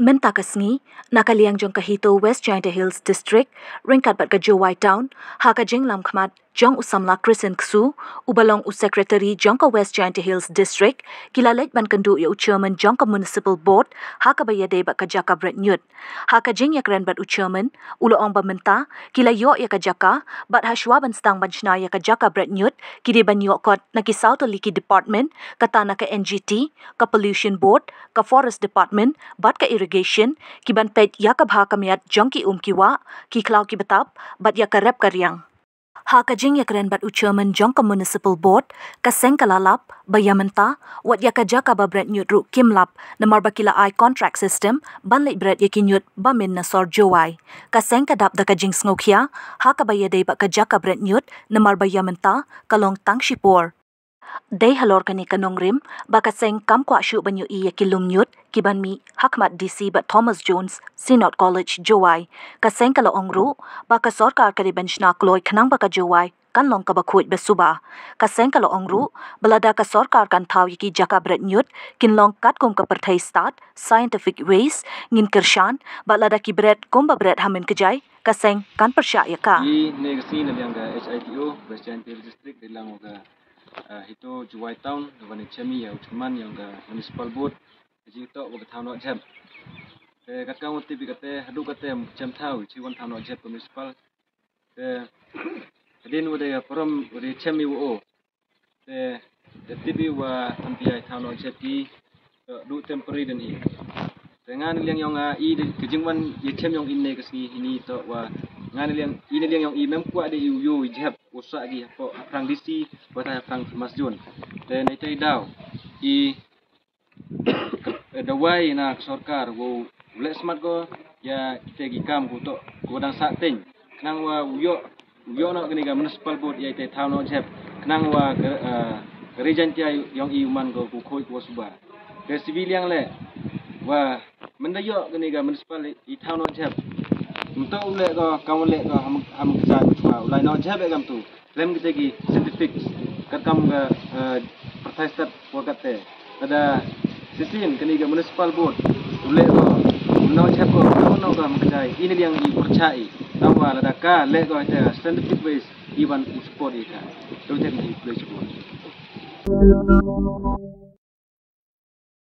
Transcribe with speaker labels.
Speaker 1: Mentakasngi, nakaliang jong kahito West Giant Hills District, ringkat bat ka Jowai Town, haka jing lam khamat jong usamla Krisen Ksu, ubalong Secretary jong ka West Giant Hills District, kilalek ban kendu Chairman jong ka Municipal Board, haka bayade bat ka Jaka Brett Nyut. Haka jing yakren bat Chairman, ulo ong bamenta, kila yo ya ka Jaka, bat hashwa ban stang banchna ya ka Jaka Brett Nyut, kidi ban yo kot na kisaw to Liki Department, kata na ka NGT, ka Pollution Board, ka Forest Department, bat ka Irrigation, kiban pet ya ka bha kamiat jong ki kiwa, ki klaw ki betap, bat ya ka rep ka riang. Haka jing ya keren bat Chairman jong ka Municipal Board, ka seng kalalap, bayamenta, wat ya ka Jaka ba Brett Nyut ru kimlap, na marba kila ay contract system, ban leit Brett ya kinyut ba min na sor Jowai. Ka seng kadap da ka jing sngokia, haka bayade ba ka Jaka Brett Nyut, na marba yamenta, kalong tang shipor. Day halor kani kanong rim, baka seng kam kwa syu banyo iya kilum nyut, kiban mi hakmat DC bat Thomas Jones, Synod College, Jowai. Ka seng kala ongru, baka sorkar kari benchna kloy kanang baka Jowai, kan long ka bakuit besuba. Ka seng kala ongru, balada ka sorkar kan tau yiki Jaka Brett Nyut, kin long kat kum ka pertai start, scientific ways, ngin kershan, balada ki Brett kumba Brett hamin kejai, ka seng kan persya ya ka.
Speaker 2: Di negasi na yang ka HITO, West Giant Hills District, ilang ka hito Jowai Town, wani chami ya uchaman yang ka Municipal Board, jadi to wag town no jab. Kat kang uti bi kate hadu kate jam tau chi wan town no jab municipal. Din wade from wade chami wo. Tibi wa ampi town no jab ki du temporary dan i. Dengan yang i kejingwan ye chem yang inne kasi ini to wa ngan yang ini yang i mem kwa de yu jab usa gi po frang disi bata frang mas jon. Dan itu daw i dawai na sorkar wo ule smart go ya kita gikam ko to godang sa ting nang wa uyo na gani ga Municipal Board ya ite town no jab nang wa region tia yang i man go ko khoi ko suba ke civilian le wa mendayo gani ga Municipal i town no jab untuk ule go kam le go ham sa ko ulai no jab e gam tu lem kita gi scientific kat kam ga protested ko kate ada sisin kini ga Municipal Board ule go no jab ko no ga mkajai ini yang i percai tawa lada ka le go ite scientific ways even support ita to take the place support